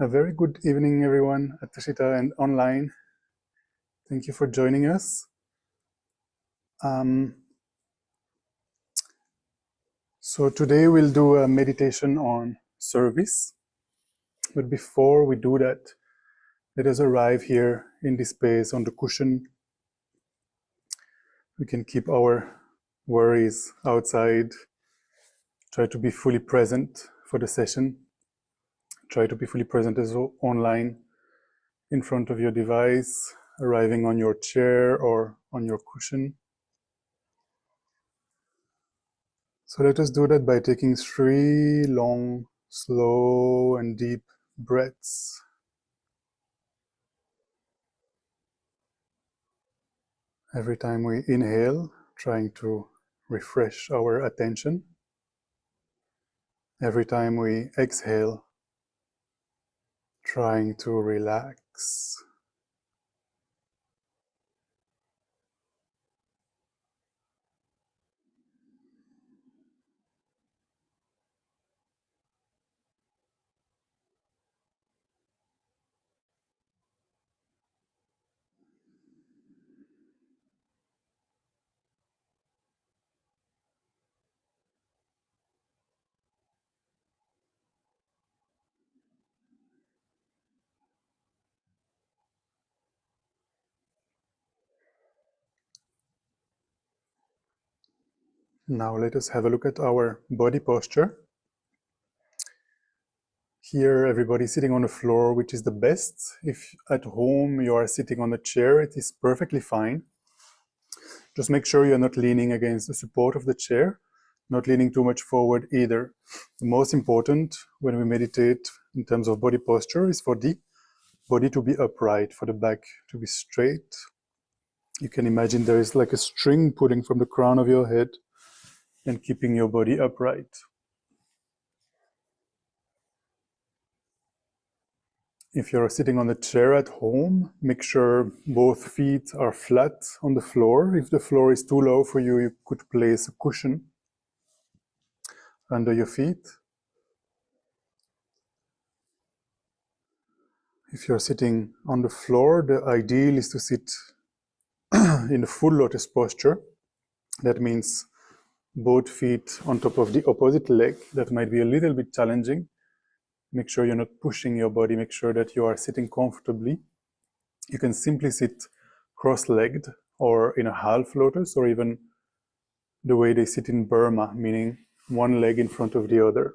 A very good evening, everyone, at Tushita and online. Thank you for joining us. So today we'll do a meditation on service. But before we do that, let us arrive here in this space on the cushion. We can keep our worries outside. Try to be fully present for the session. Try to be fully present as well online in front of your device, arriving on your chair or on your cushion. So let us do that by taking 3 long, slow and deep breaths. Every time we inhale, trying to refresh our attention. Every time we exhale, trying to relax. Now let us have a look at our body posture. Here everybody is sitting on the floor, which is the best. If at home you are sitting on a chair, it is perfectly fine. Just make sure you're not leaning against the support of the chair, not leaning too much forward either. The most important when we meditate in terms of body posture is for the body to be upright, for the back to be straight. You can imagine there is like a string pulling from the crown of your head and keeping your body upright. If you're sitting on a chair at home, make sure both feet are flat on the floor. If the floor is too low for you, you could place a cushion under your feet. If you're sitting on the floor, the ideal is to sit in a full lotus posture. That means both feet on top of the opposite leg. That might be a little bit challenging. Make sure you're not pushing your body. Make sure that you are sitting comfortably. You can simply sit cross-legged or in a half lotus, or even the way they sit in Burma, meaning one leg in front of the other.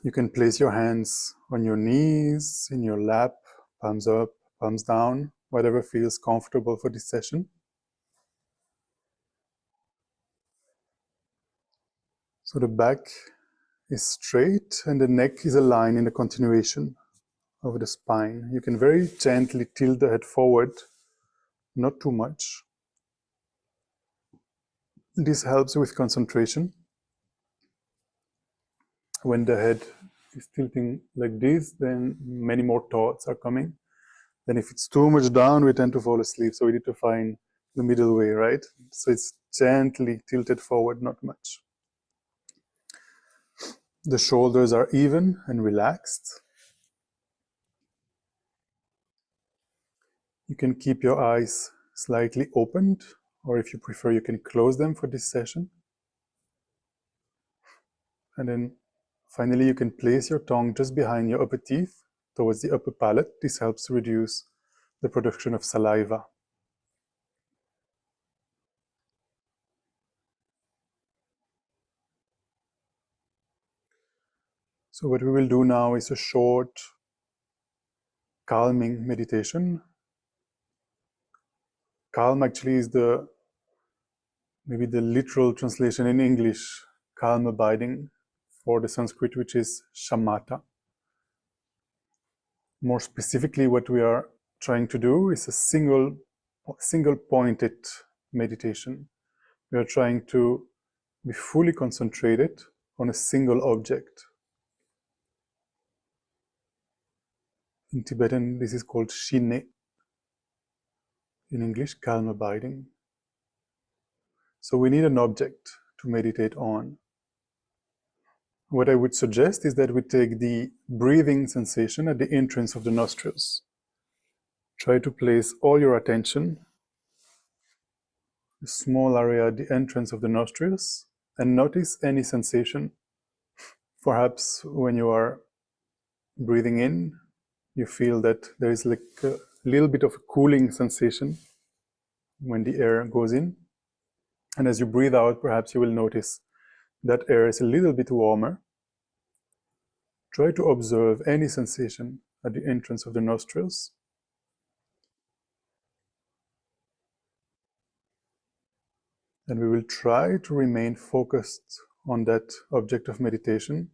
You can place your hands on your knees, in your lap, palms up, palms down, whatever feels comfortable for this session. So the back is straight and the neck is aligned in the continuation of the spine. You can very gently tilt the head forward, not too much. This helps with concentration. When the head is tilting like this, then many more thoughts are coming. Then if it's too much down, we tend to fall asleep. So we need to find the middle way, right? So it's gently tilted forward, not much. The shoulders are even and relaxed. You can keep your eyes slightly opened, or if you prefer, you can close them for this session. And then finally, you can place your tongue just behind your upper teeth towards the upper palate. This helps reduce the production of saliva. So what we will do now is a short calming meditation. Calm actually is maybe the literal translation in English, calm abiding, for the Sanskrit, which is shamatha. More specifically, what we are trying to do is a single pointed meditation. We are trying to be fully concentrated on a single object. In Tibetan, this is called shine. In English, calm abiding. So we need an object to meditate on. what I would suggest is that we take the breathing sensation at the entrance of the nostrils. Try to place all your attention, a small area at the entrance of the nostrils, and notice any sensation. Perhaps when you are breathing in, you feel that there is like a little bit of a cooling sensation when the air goes in. And as you breathe out, perhaps you will notice that air is a little bit warmer. Try to observe any sensation at the entrance of the nostrils. And we will try to remain focused on that object of meditation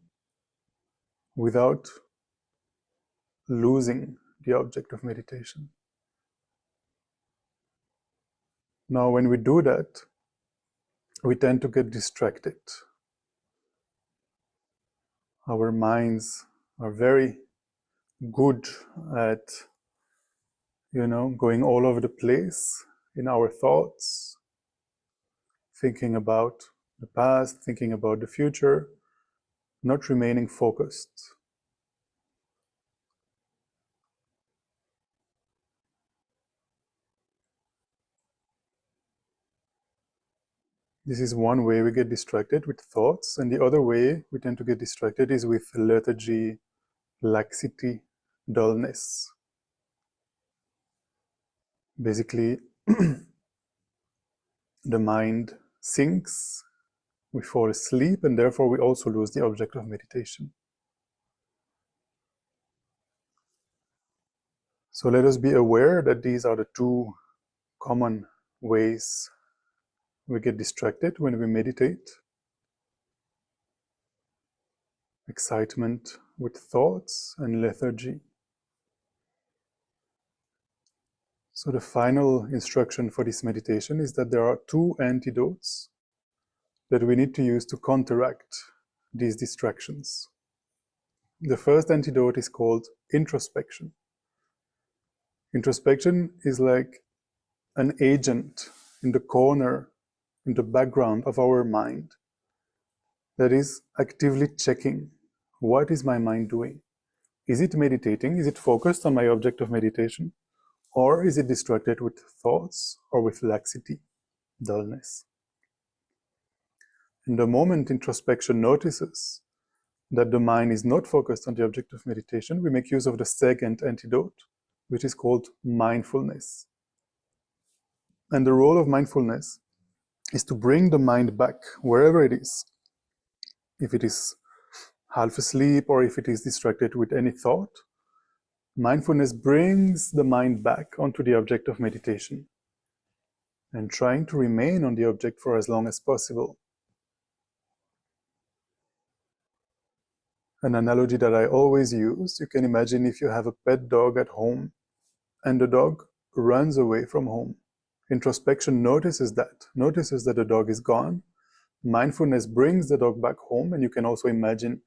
without losing the object of meditation. Now, when we do that, we tend to get distracted. Our minds are very good at, going all over the place in our thoughts, thinking about the past, thinking about the future, not remaining focused. This is one way we get distracted with thoughts, and the other way we tend to get distracted is with lethargy, laxity, dullness. Basically, the mind sinks, we fall asleep, and therefore we also lose the object of meditation. So let us be aware that these are the two common ways we get distracted when we meditate. Excitement with thoughts and lethargy. So the final instruction for this meditation is that there are two antidotes that we need to use to counteract these distractions. The first antidote is called introspection. Introspection is like an agent in the corner, in the background of our mind, that is actively checking, what is my mind doing? Is it meditating? Is it focused on my object of meditation? Or is it distracted with thoughts or with laxity, dullness? And the moment introspection notices that the mind is not focused on the object of meditation, we make use of the second antidote, which is called mindfulness. And the role of mindfulness is to bring the mind back wherever it is. If it is half asleep or if it is distracted with any thought, mindfulness brings the mind back onto the object of meditation and trying to remain on the object for as long as possible. An analogy that I always use, you can imagine if you have a pet dog at home and the dog runs away from home. Introspection notices that the dog is gone. Mindfulness brings the dog back home, and you can also imagine,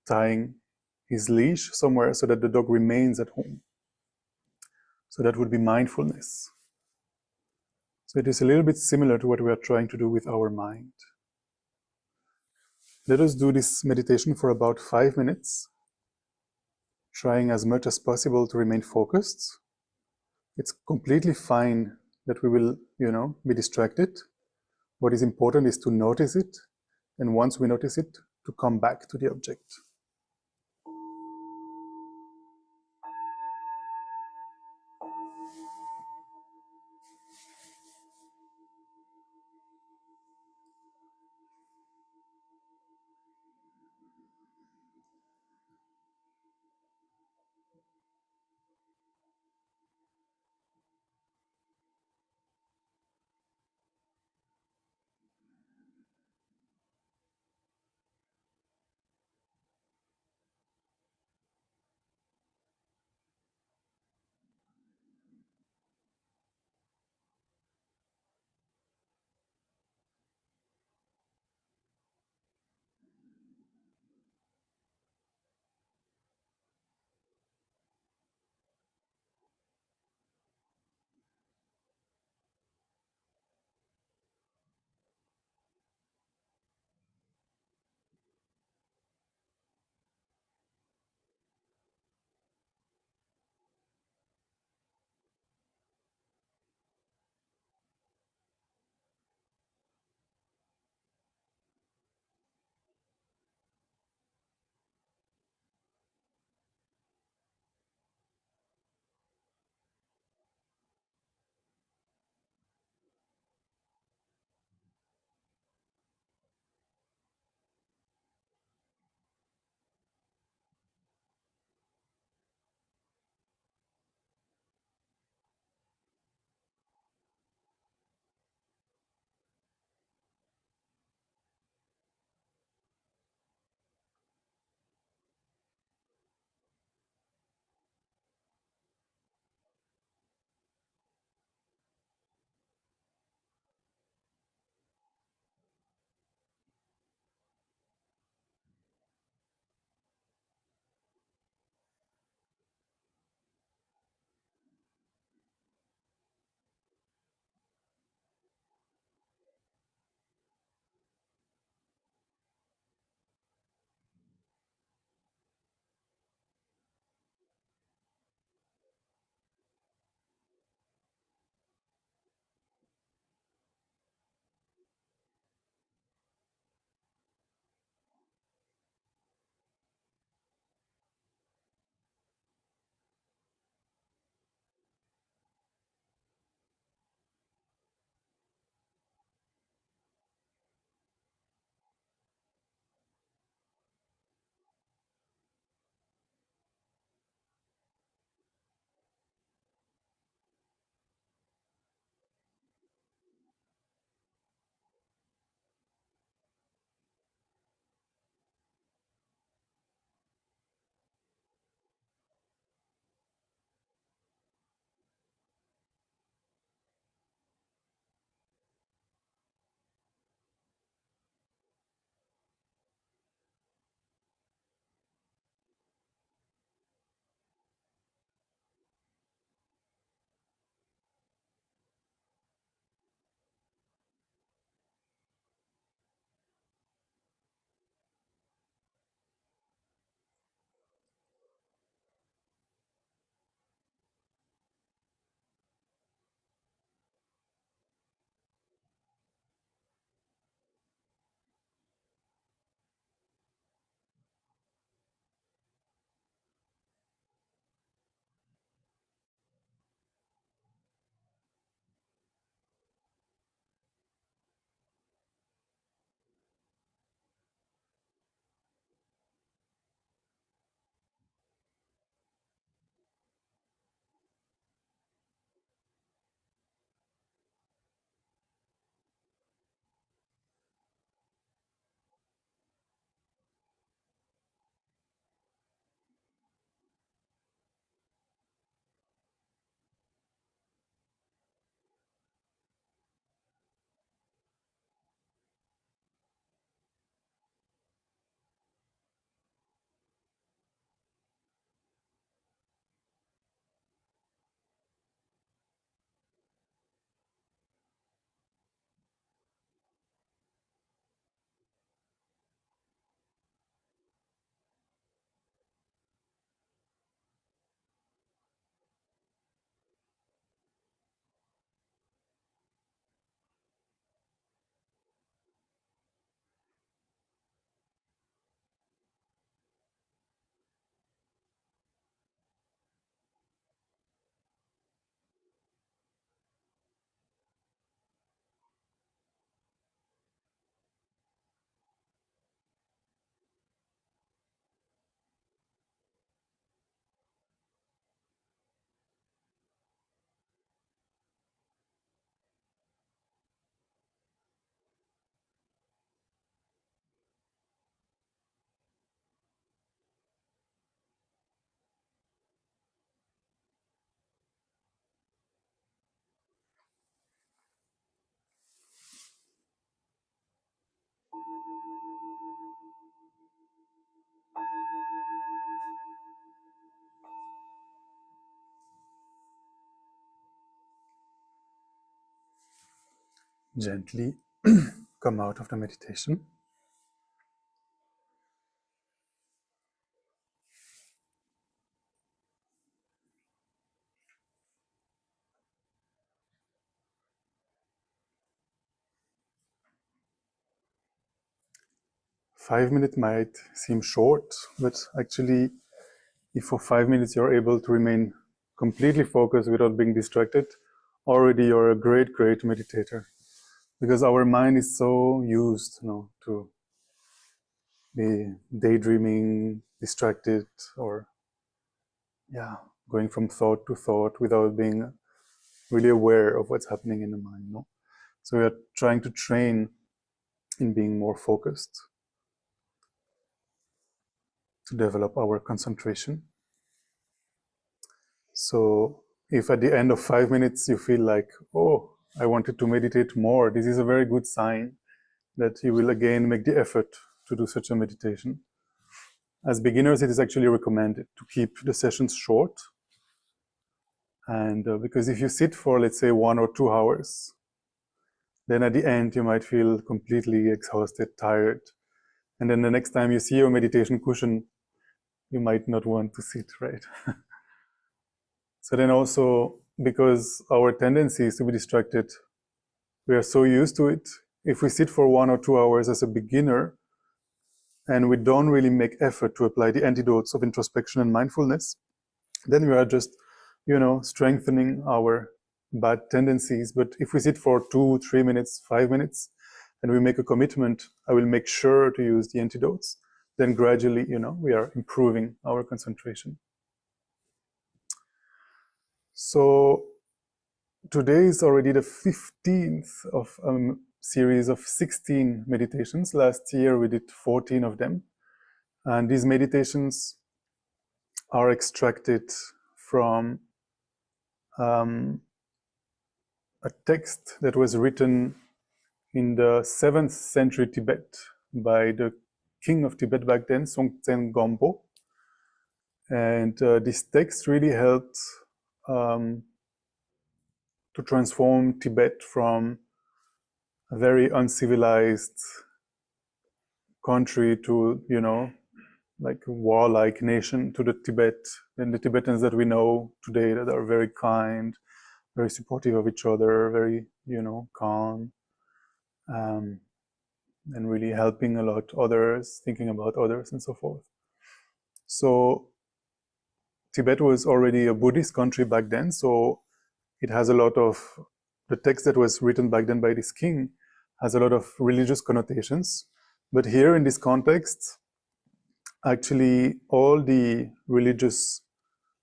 tying his leash somewhere so that the dog remains at home. So that would be mindfulness. So it is a little bit similar to what we are trying to do with our mind. Let us do this meditation for about 5 minutes, trying as much as possible to remain focused. It's completely fine that we will, be distracted. What is important is to notice it, and once we notice it, to come back to the object. gently come out of the meditation. Five-minute might seem short, but actually, if for 5 minutes you're able to remain completely focused without being distracted, already you're a great, great meditator. Because our mind is so used, to be daydreaming, distracted, or going from thought to thought without being really aware of what's happening in the mind. So we are trying to train in being more focused to develop our concentration. So if at the end of 5 minutes you feel like, oh, I wanted to meditate more, this is a very good sign that you will again make the effort to do such a meditation. As beginners, it is actually recommended to keep the sessions short. And because if you sit for, let's say, 1 or 2 hours, then at the end you might feel completely exhausted, tired. And then the next time you see your meditation cushion, you might not want to sit, right? So then also, because our tendency is to be distracted, we are so used to it. If we sit for 1 or 2 hours as a beginner, and we don't really make effort to apply the antidotes of introspection and mindfulness, then we are just, strengthening our bad tendencies. But if we sit for 2, 3 minutes, 5 minutes, and we make a commitment, I will make sure to use the antidotes, then gradually, we are improving our concentration. So today is already the 15th of a series of 16 meditations. Last year we did 14 of them. And these meditations are extracted from a text that was written in the 7th century Tibet by the king of Tibet back then, Songtsen Gampo. And this text really helped to transform Tibet from a very uncivilized country to, like a warlike nation, to the Tibet, and the Tibetans that we know today that are very kind, very supportive of each other, very, calm, and really helping a lot others, thinking about others, and so forth. So Tibet was already a Buddhist country back then, so it has a lot of, the text that was written back then by this king has a lot of religious connotations. But here in this context, actually all the religious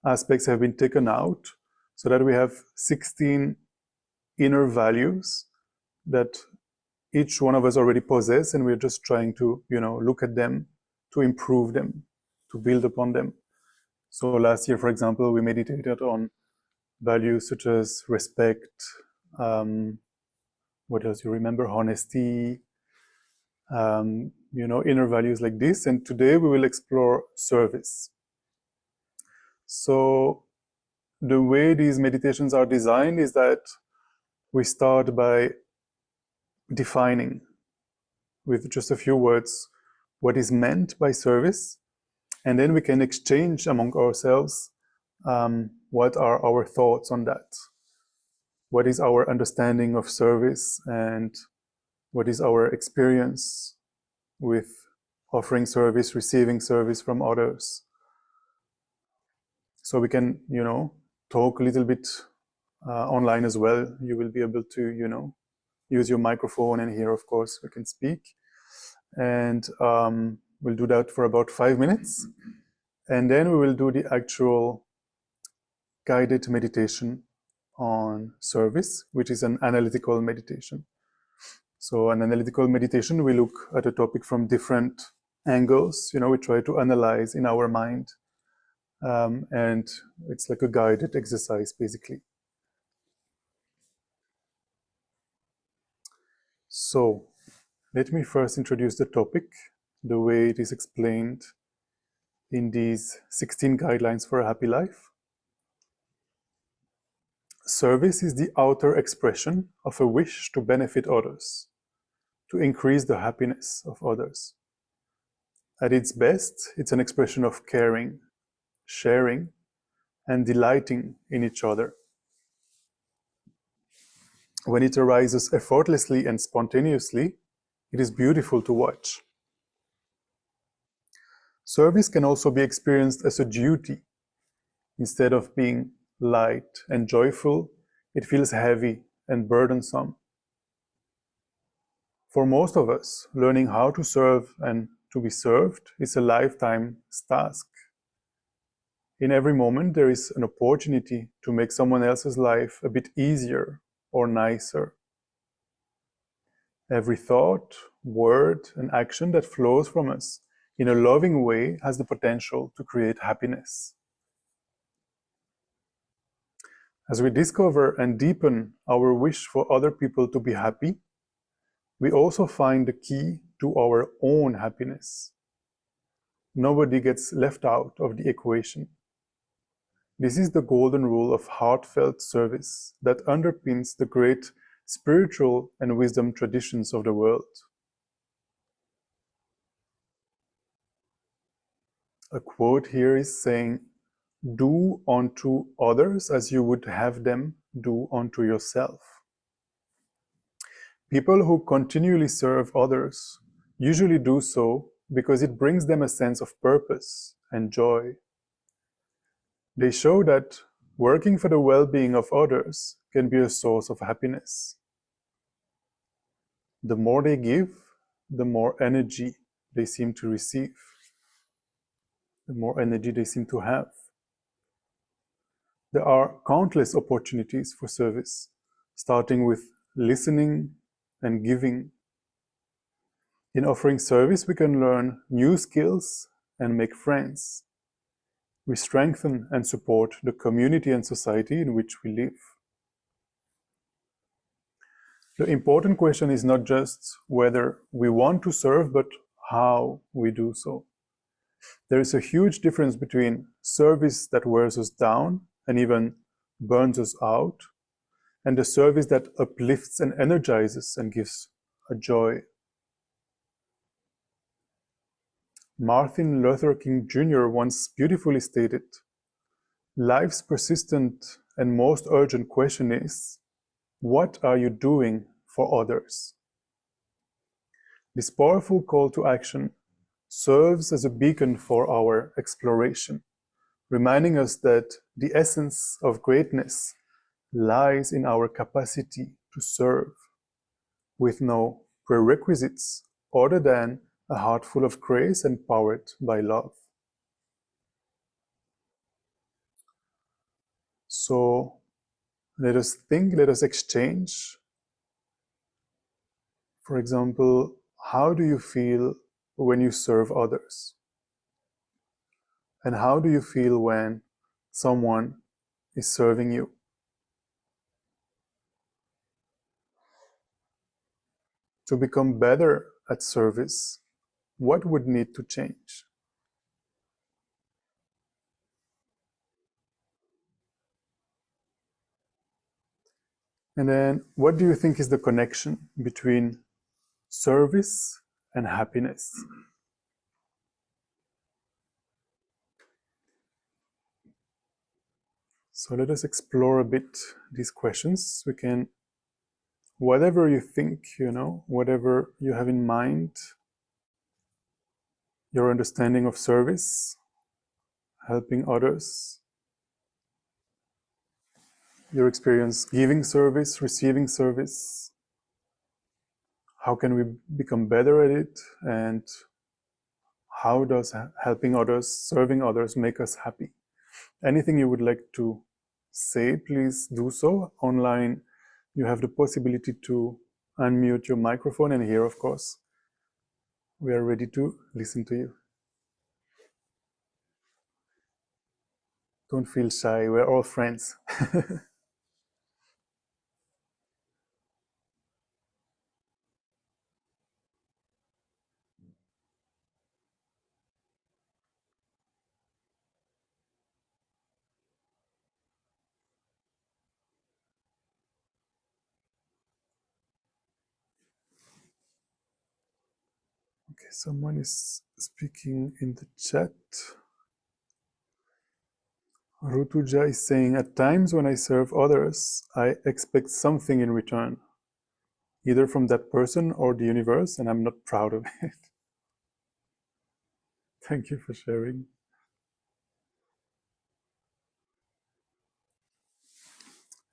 aspects have been taken out, so that we have 16 inner values that each one of us already possess, and we're just trying to, look at them, to improve them, to build upon them. So last year, for example, we meditated on values such as respect, what else you remember, honesty, inner values like this. And today we will explore service. So the way these meditations are designed is that we start by defining with just a few words what is meant by service, and then we can exchange among ourselves what are our thoughts on that, what is our understanding of service, and what is our experience with offering service, receiving service from others. So we can, talk a little bit online as well. You will be able to, use your microphone, and here, of course, we can speak. And we'll do that for about 5 minutes. And then we will do the actual guided meditation on service, which is an analytical meditation. So an analytical meditation, we look at a topic from different angles. We try to analyze in our mind. And it's like a guided exercise, basically. So let me first introduce the topic, the way it is explained in these 16 guidelines for a happy life. Service is the outer expression of a wish to benefit others, to increase the happiness of others. At its best, it's an expression of caring, sharing, and delighting in each other. When it arises effortlessly and spontaneously, it is beautiful to watch. Service can also be experienced as a duty. Instead of being light and joyful, it feels heavy and burdensome. For most of us, learning how to serve and to be served is a lifetime task. In every moment, there is an opportunity to make someone else's life a bit easier or nicer. Every thought, word, and action that flows from us in a loving way has the potential to create happiness. As we discover and deepen our wish for other people to be happy, we also find the key to our own happiness. Nobody gets left out of the equation. This is the golden rule of heartfelt service that underpins the great spiritual and wisdom traditions of the world. A quote here is saying, "Do unto others as you would have them do unto yourself." People who continually serve others usually do so because it brings them a sense of purpose and joy. They show that working for the well-being of others can be a source of happiness. The more they give, the more energy they seem to receive, the more energy they seem to have. There are countless opportunities for service, starting with listening and giving. In offering service, we can learn new skills and make friends. We strengthen and support the community and society in which we live. The important question is not just whether we want to serve, but how we do so. There is a huge difference between service that wears us down and even burns us out, and the service that uplifts and energizes and gives a joy. Martin Luther King Jr. once beautifully stated, "Life's persistent and most urgent question is, what are you doing for others?" This powerful call to action serves as a beacon for our exploration, reminding us that the essence of greatness lies in our capacity to serve, with no prerequisites other than a heart full of grace and powered by love. So let us think, let us exchange. For example, how do you feel when you serve others? And how do you feel when someone is serving you? To become better at service, what would need to change? And then, what do you think is the connection between service and happiness? So let us explore a bit these questions. We can, whatever you think, whatever you have in mind, your understanding of service, helping others, your experience giving service, receiving service, how can we become better at it, and how does helping others, serving others make us happy? Anything you would like to say, please do so. Online, you have the possibility to unmute your microphone, and here, of course, we are ready to listen to you. Don't feel shy, we're all friends. Someone is speaking in the chat. Rutuja is saying, at times when I serve others, I expect something in return, either from that person or the universe, and I'm not proud of it. Thank you for sharing.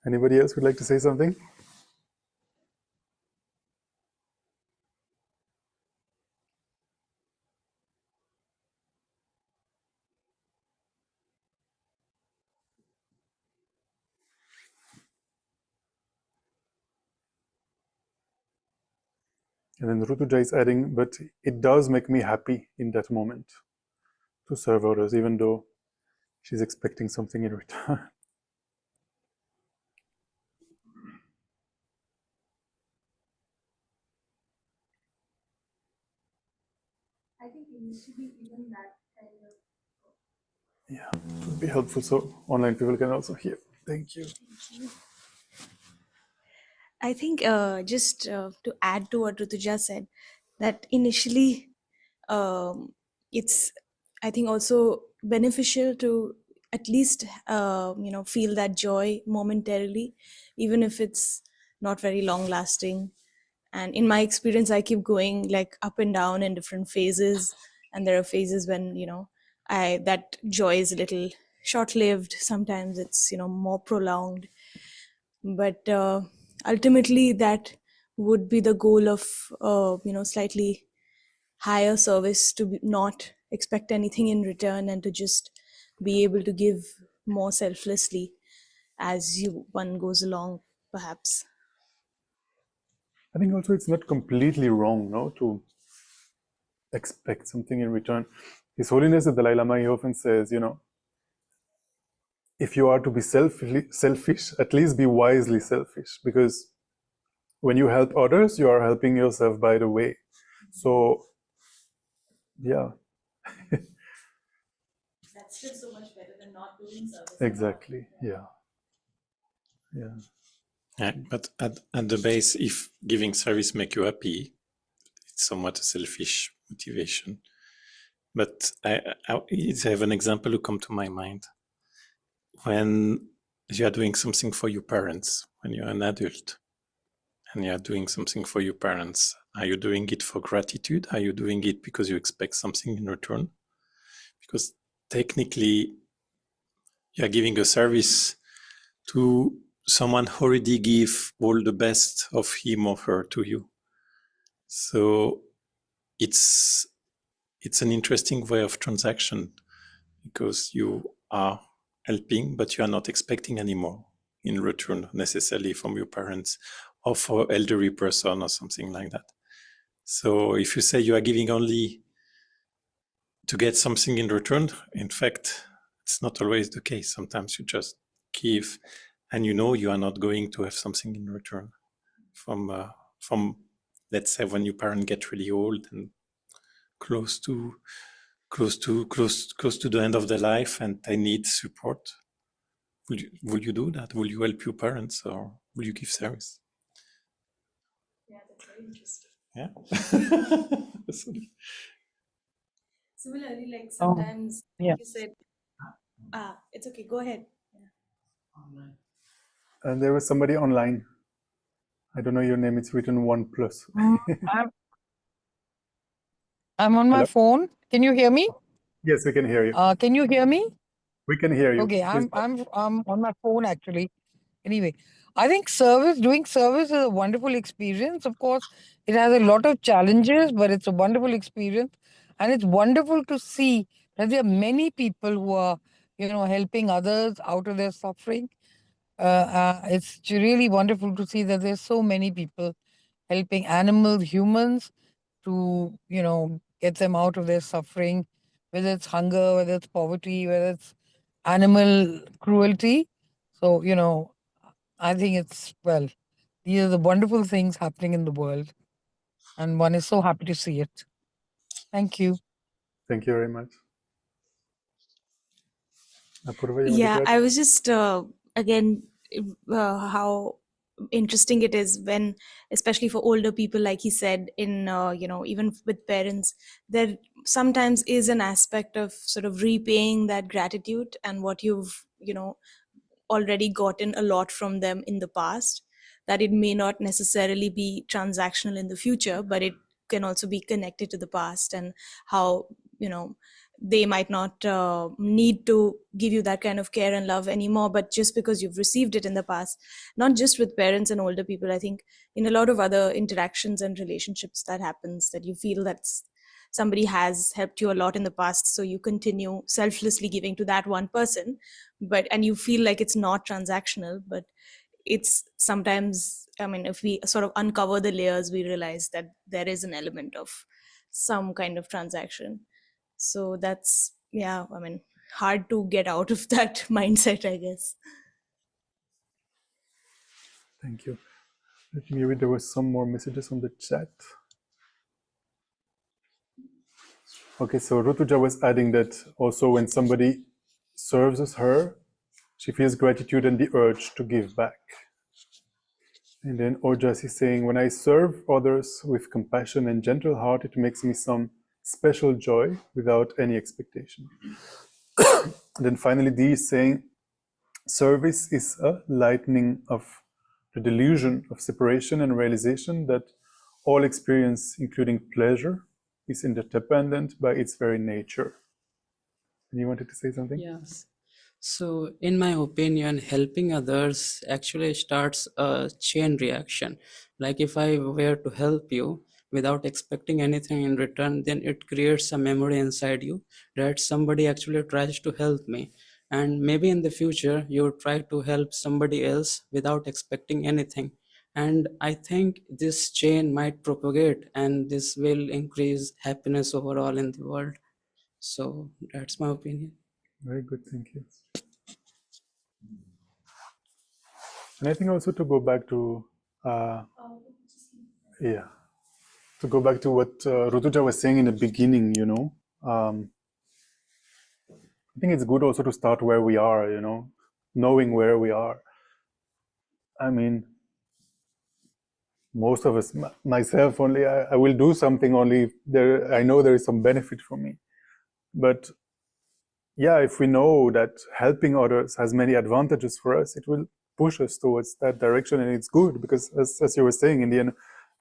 Anybody else would like to say something? And then Rutuja is adding, but it does make me happy in that moment to serve others, even though she's expecting something in return. I think initially even that kind of Yeah, it would be helpful so online people can also hear. Thank you. I think just to add to what Rutuja said, that initially it's I think also beneficial to at least feel that joy momentarily, even if it's not very long lasting. And in my experience, I keep going like up and down in different phases, and there are phases when I that joy is a little short lived. Sometimes it's more prolonged, but ultimately that would be the goal of slightly higher service, to not expect anything in return and to just be able to give more selflessly as one goes along, perhaps. I think also it's not completely wrong, no, to expect something in return. His Holiness the Dalai Lama, he often says, if you are to be selfish, at least be wisely selfish, because when you help others, you are helping yourself by the way. So, yeah. That's still so much better than not doing service. Exactly. Yeah. Yeah. Yeah, but at the base, if giving service make you happy, it's somewhat a selfish motivation. But I have an example who come to my mind. When you are doing something for your parents, when you're an adult, and you are doing something for your parents, are you doing it for gratitude? Are you doing it because you expect something in return? Because technically, you are giving a service to someone who already give all the best of him or her to you. So it's an interesting way of transaction, because you are helping, but you are not expecting anymore in return necessarily from your parents or for elderly person or something like that. So if you say you are giving only to get something in return, in fact, it's not always the case. Sometimes you just give and you are not going to have something in return from let's say when your parents get really old and close to the end of their life and they need support. Will you do that? Will you help your parents, or will you give service? Yeah, that's very interesting. Yeah. Similarly, like sometimes yeah. you said, it's okay, go ahead. And there was somebody online. I don't know your name. It's written 1+. I'm on my Hello? phone. Can you hear me? Yes, we can hear you. Can you hear me? We can hear you. Okay, Please I'm on my phone actually. Anyway, I think doing service is a wonderful experience. Of course, it has a lot of challenges, but it's a wonderful experience, and it's wonderful to see that there are many people who are, helping others out of their suffering. It's really wonderful to see that there's so many people helping animals, humans, to get them out of their suffering, whether it's hunger, whether it's poverty, whether it's animal cruelty. So I think these are the wonderful things happening in the world, and one is so happy to see it. Thank you. Thank you very much. Apurva, you want to Yeah, add? I was just again how interesting it is when, especially for older people, like he said, in even with parents, there sometimes is an aspect of sort of repaying that gratitude and what you've already gotten a lot from them in the past, that it may not necessarily be transactional in the future, but it can also be connected to the past, and how they might not need to give you that kind of care and love anymore, but just because you've received it in the past. Not just with parents and older people, I think in a lot of other interactions and relationships that happens, that you feel that somebody has helped you a lot in the past, so you continue selflessly giving to that one person, and you feel like it's not transactional, but it's sometimes, I mean, if we sort of uncover the layers, we realize that there is an element of some kind of transaction. So that's, yeah, I mean, hard to get out of that mindset, I guess. Thank you. Let me read. There were some more messages on the chat. Okay, so Rutuja was adding that also when somebody serves her, she feels gratitude and the urge to give back. And then Ojas is saying, when I serve others with compassion and gentle heart, it makes me some special joy without any expectation. And then finally, Dee is saying, service is a lightening of the delusion of separation and realization that all experience, including pleasure, is interdependent by its very nature. And you wanted to say something? Yes. So, in my opinion, helping others actually starts a chain reaction. Like if I were to help you without expecting anything in return, then it creates a memory inside you that somebody actually tries to help me. And maybe in the future, you try to help somebody else without expecting anything. And I think this chain might propagate and this will increase happiness overall in the world. So, that's my opinion. Very good, thank you. And I think also to go back to, to go back to what Rutuja was saying in the beginning, I think it's good also to start where we are, knowing where we are. I mean, most of us, myself only, I will do something only if I know there is some benefit for me. But yeah, if we know that helping others has many advantages for us, it will push us towards that direction, and it's good because, as you were saying, in the end,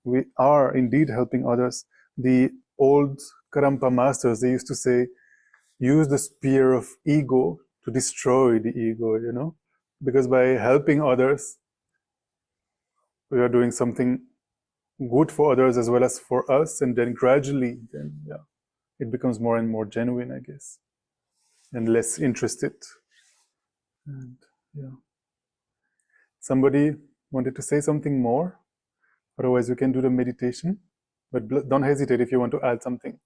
we are indeed helping others. The old Karampa masters, they used to say, use the spear of ego to destroy the ego, because by helping others, we are doing something good for others as well as for us, and then gradually, it becomes more and more genuine, I guess, and less interested. And somebody wanted to say something more? Otherwise, we can do the meditation, but don't hesitate if you want to add something.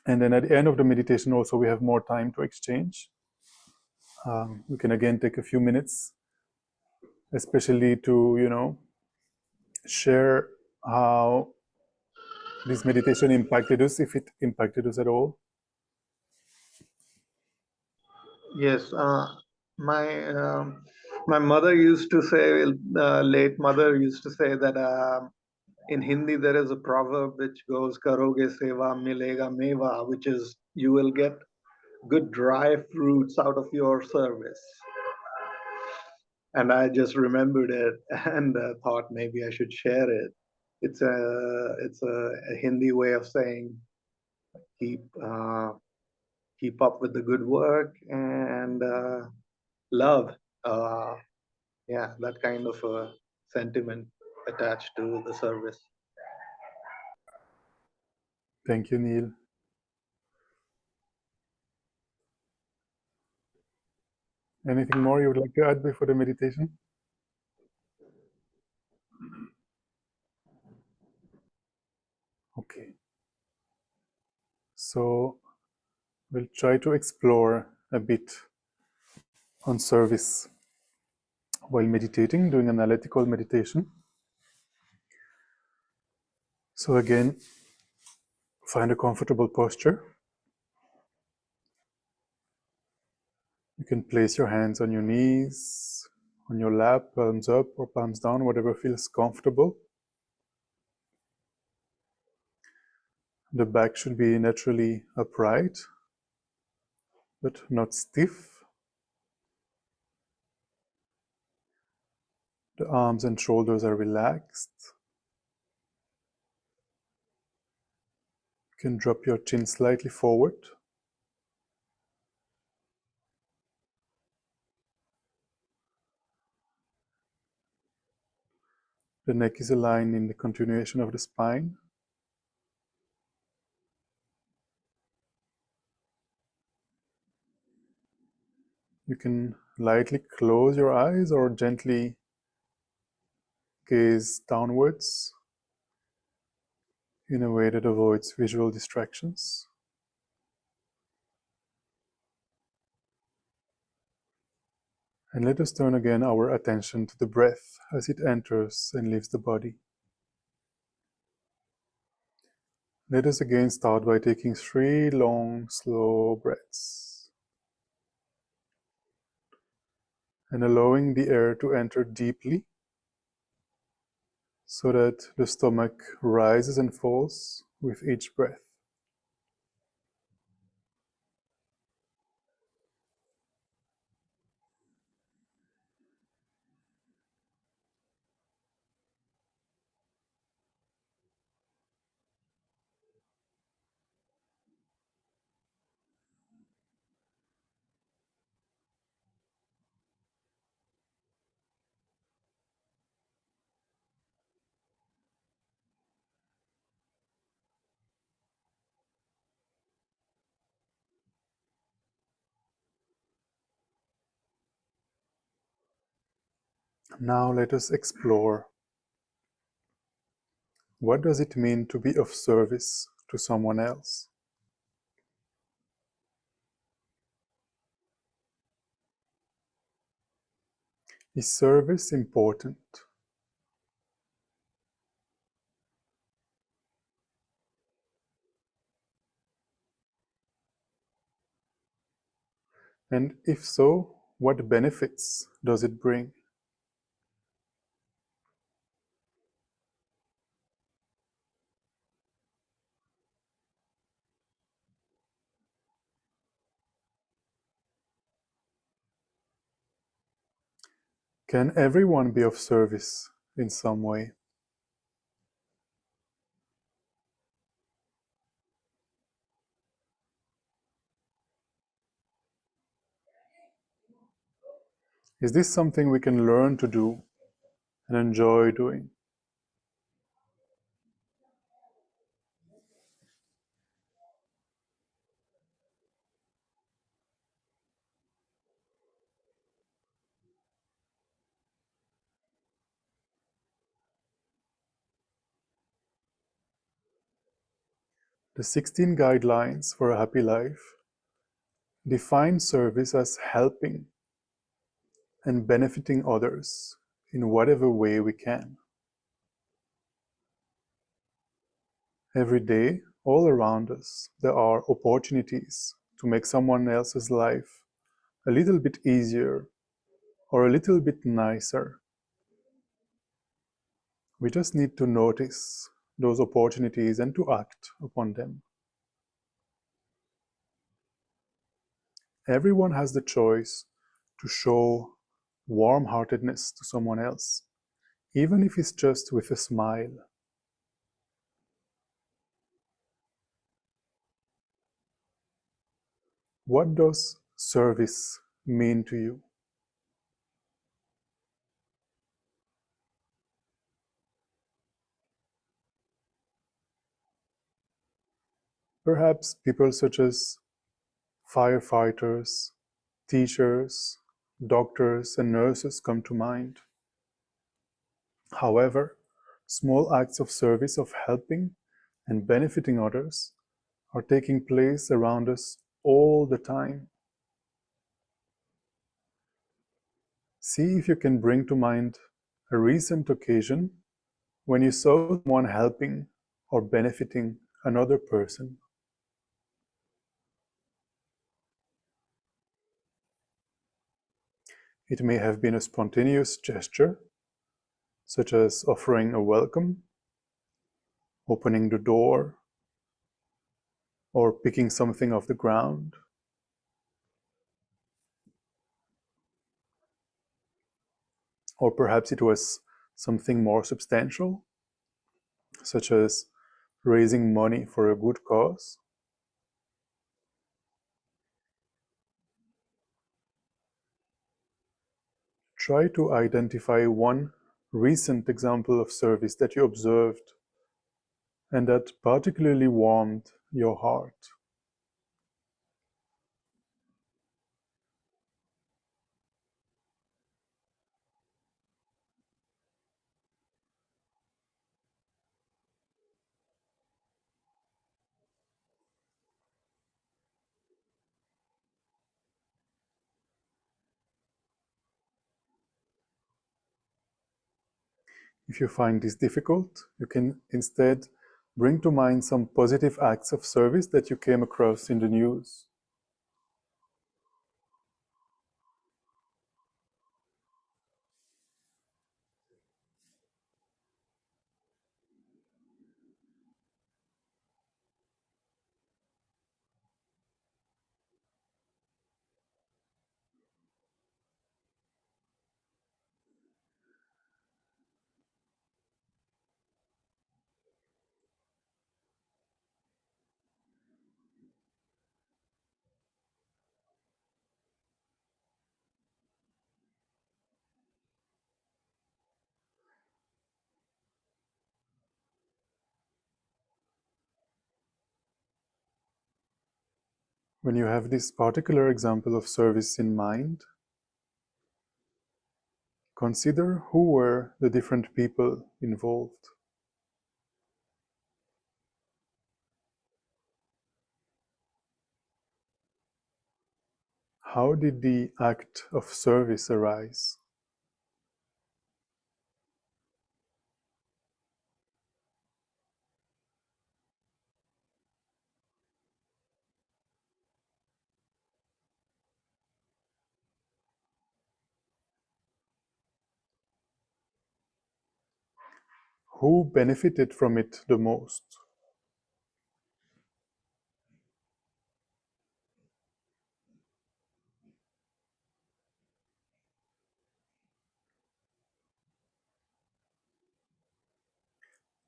And then at the end of the meditation also, we have more time to exchange. We can again take a few minutes, especially to, share how this meditation impacted us, if it impacted us at all. Yes, my mother used to say, late mother used to say that in Hindi there is a proverb which goes "Karoge seva milega meva," which is you will get good dry fruits out of your service. And I just remembered it and thought maybe I should share it. It's a Hindi way of saying keep up with the good work and love. That kind of a sentiment attached to the service. Thank you, Neil. Anything more you would like to add before the meditation? Okay. So we'll try to explore a bit on service while meditating, doing analytical meditation. So again, find a comfortable posture. You can place your hands on your knees on your lap, palms up or palms down, whatever feels comfortable. The back should be naturally upright, but not stiff. The arms and shoulders are relaxed. You can drop your chin slightly forward. The neck is aligned in the continuation of the spine. You can lightly close your eyes or gently gaze downwards in a way that avoids visual distractions. And let us turn again our attention to the breath as it enters and leaves the body. Let us again start by taking 3 long, slow breaths and allowing the air to enter deeply so that the stomach rises and falls with each breath. Now let us explore, what does it mean to be of service to someone else? Is service important? And if so, what benefits does it bring? Can everyone be of service in some way? Is this something we can learn to do and enjoy doing? The 16 guidelines for a happy life define service as helping and benefiting others in whatever way we can. Every day, all around us, there are opportunities to make someone else's life a little bit easier or a little bit nicer. We just need to notice those opportunities and to act upon them. Everyone has the choice to show warm-heartedness to someone else, even if it's just with a smile. What does service mean to you? Perhaps people such as firefighters, teachers, doctors, and nurses come to mind. However, small acts of service of helping and benefiting others are taking place around us all the time. See if you can bring to mind a recent occasion when you saw someone helping or benefiting another person. It may have been a spontaneous gesture, such as offering a welcome, opening the door, or picking something off the ground. Or perhaps it was something more substantial, such as raising money for a good cause. Try to identify one recent example of service that you observed and that particularly warmed your heart. If you find this difficult, you can instead bring to mind some positive acts of service that you came across in the news. When you have this particular example of service in mind, consider who were the different people involved. How did the act of service arise? Who benefited from it the most?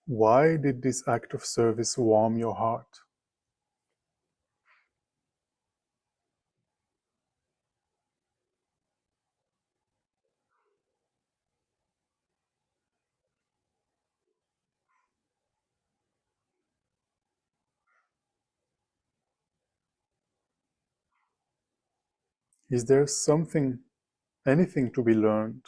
Why did this act of service warm your heart? Is there something, anything to be learned?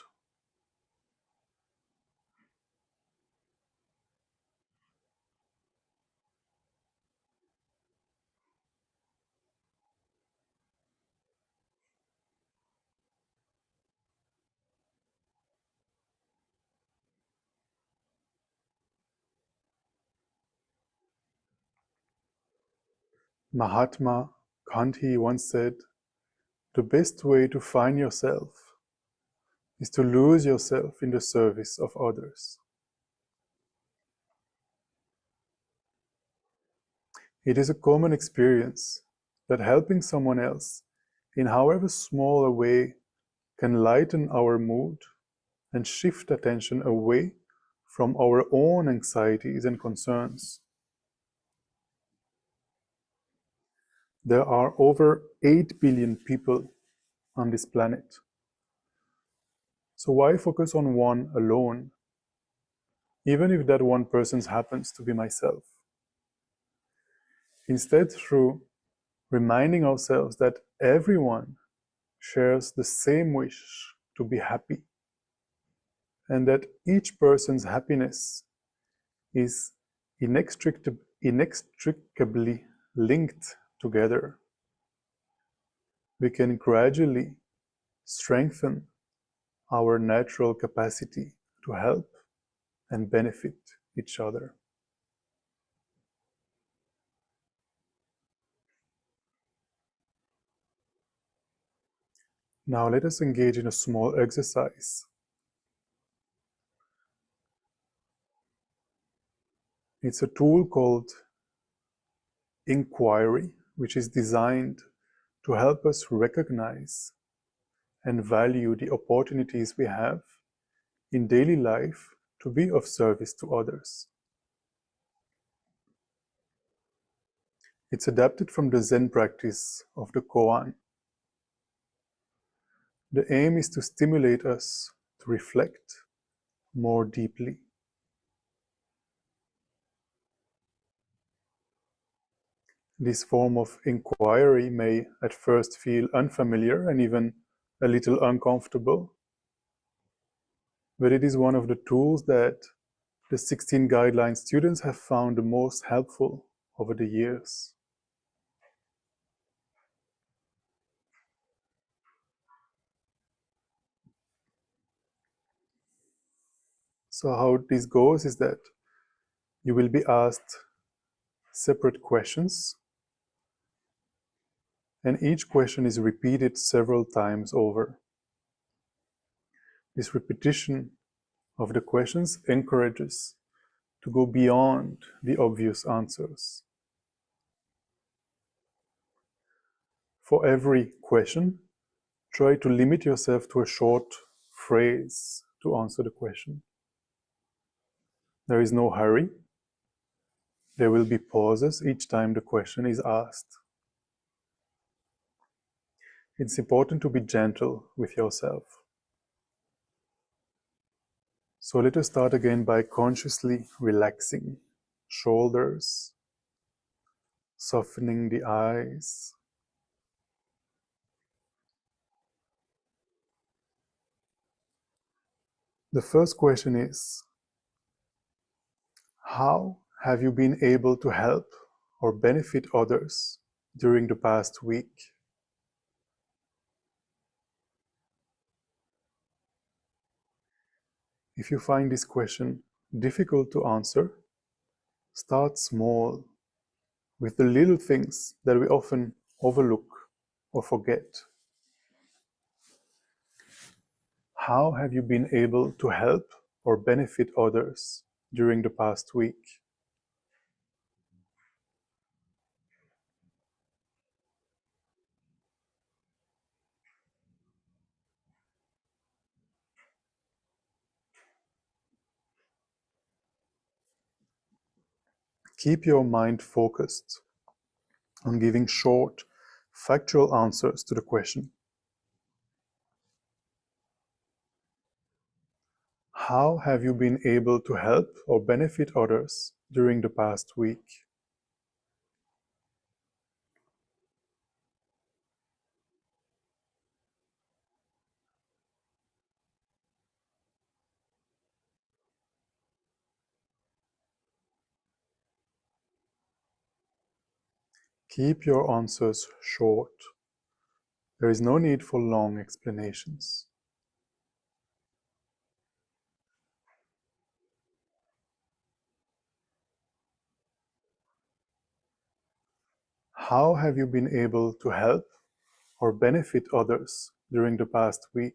Mahatma Gandhi once said, "The best way to find yourself is to lose yourself in the service of others." It is a common experience that helping someone else, in however small a way, can lighten our mood and shift attention away from our own anxieties and concerns. There are over 8 billion people on this planet. So why focus on one alone, even if that one person happens to be myself? Instead, through reminding ourselves that everyone shares the same wish to be happy, and that each person's happiness is inextricably linked together, we can gradually strengthen our natural capacity to help and benefit each other. Now let us engage in a small exercise. It's a tool called inquiry, which is designed to help us recognize and value the opportunities we have in daily life to be of service to others. It's adapted from the Zen practice of the koan. The aim is to stimulate us to reflect more deeply. This form of inquiry may at first feel unfamiliar and even a little uncomfortable, but it is one of the tools that the 16 guideline students have found the most helpful over the years. So how this goes is that you will be asked separate questions, and each question is repeated several times over. This repetition of the questions encourages to go beyond the obvious answers. For every question, try to limit yourself to a short phrase to answer the question. There is no hurry. There will be pauses each time the question is asked. It's important to be gentle with yourself. So let us start again by consciously relaxing shoulders, softening the eyes. The first question is, how have you been able to help or benefit others during the past week? If you find this question difficult to answer, start small with the little things that we often overlook or forget. How have you been able to help or benefit others during the past week? Keep your mind focused on giving short, factual answers to the question. How have you been able to help or benefit others during the past week? Keep your answers short. There is no need for long explanations. How have you been able to help or benefit others during the past week?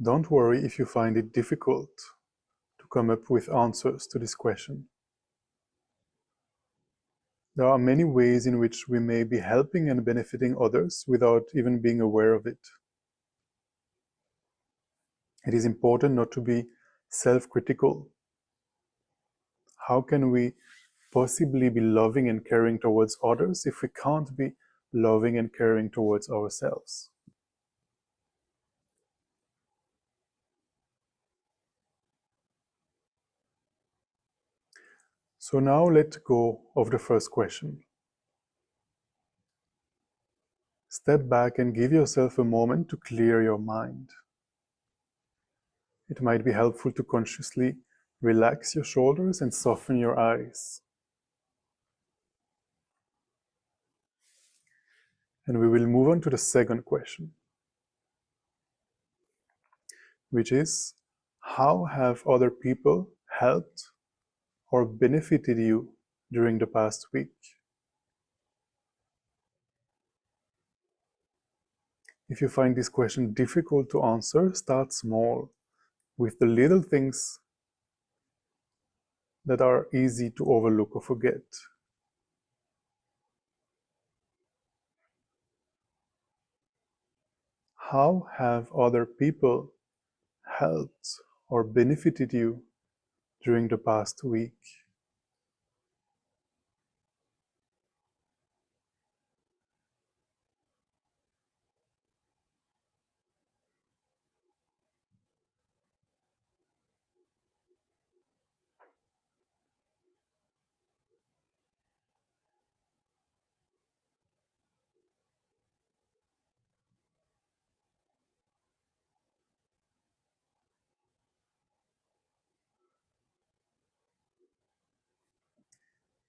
Don't worry if you find it difficult to come up with answers to this question. There are many ways in which we may be helping and benefiting others without even being aware of it. It is important not to be self-critical. How can we possibly be loving and caring towards others if we can't be loving and caring towards ourselves? So now let go of the first question. Step back and give yourself a moment to clear your mind. It might be helpful to consciously Relax your shoulders and soften your eyes. And we will move on to the second question, which is, how have other people helped or benefited you during the past week? If you find this question difficult to answer, start small, with the little things that are easy to overlook or forget. How have other people helped or benefited you during the past week?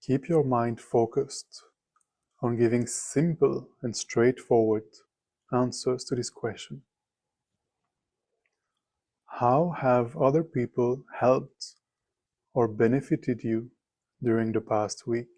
Keep your mind focused on giving simple and straightforward answers to this question. How have other people helped or benefited you during the past week?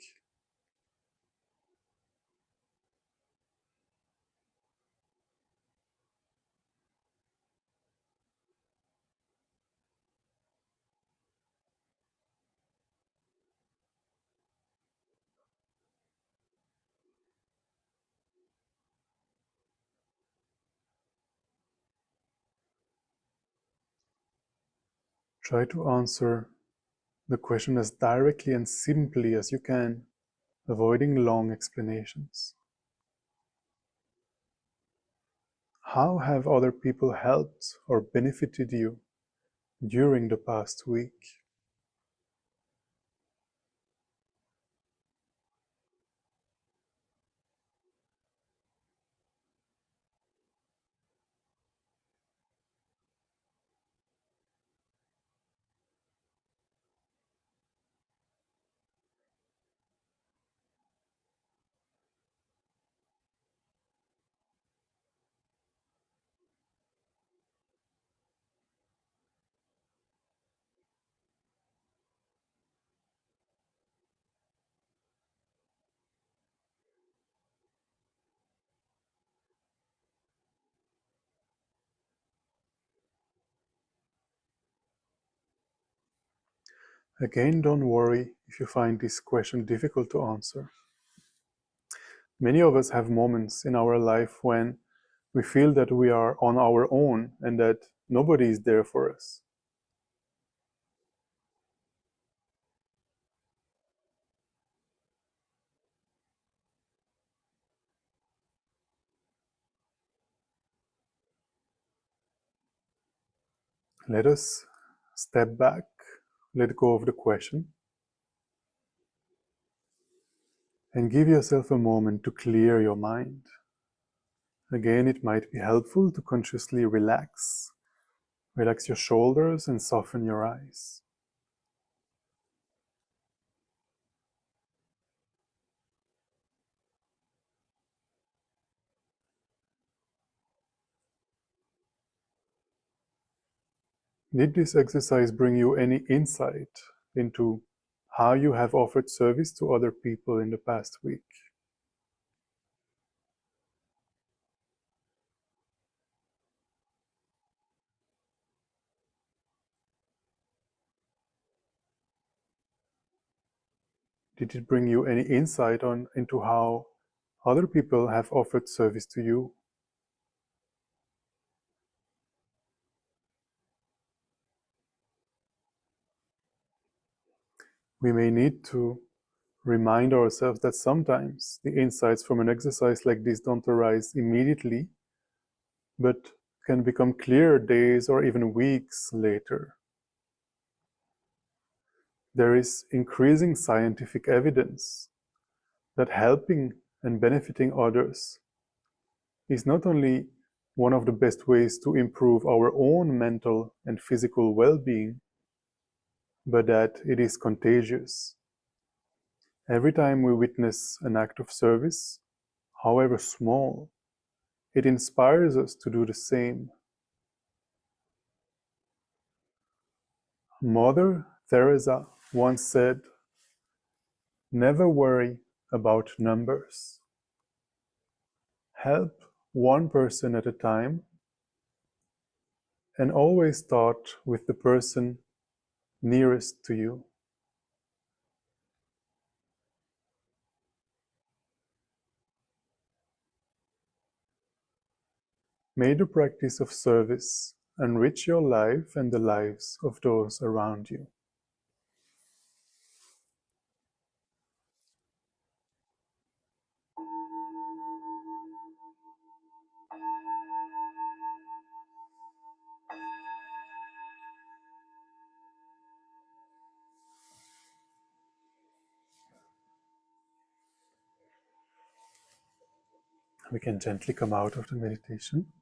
Try to answer the question as directly and simply as you can, avoiding long explanations. How have other people helped or benefited you during the past week? Again, don't worry if you find this question difficult to answer. Many of us have moments in our life when we feel that we are on our own and that nobody is there for us. Let us step back, let go of the question, and give yourself a moment to clear your mind. Again, it might be helpful to consciously relax. Relax your shoulders and soften your eyes. Did this exercise bring you any insight into how you have offered service to other people in the past week? Did it bring you any insight into how other people have offered service to you? We may need to remind ourselves that sometimes the insights from an exercise like this don't arise immediately, but can become clear days or even weeks later. There is increasing scientific evidence that helping and benefiting others is not only one of the best ways to improve our own mental and physical well-being, but that it is contagious. Every time we witness an act of service, however small, it inspires us to do the same. Mother Teresa once said, "Never worry about numbers. Help one person at a time, and always start with the person nearest to you." May the practice of service enrich your life and the lives of those around you. We can gently come out of the meditation.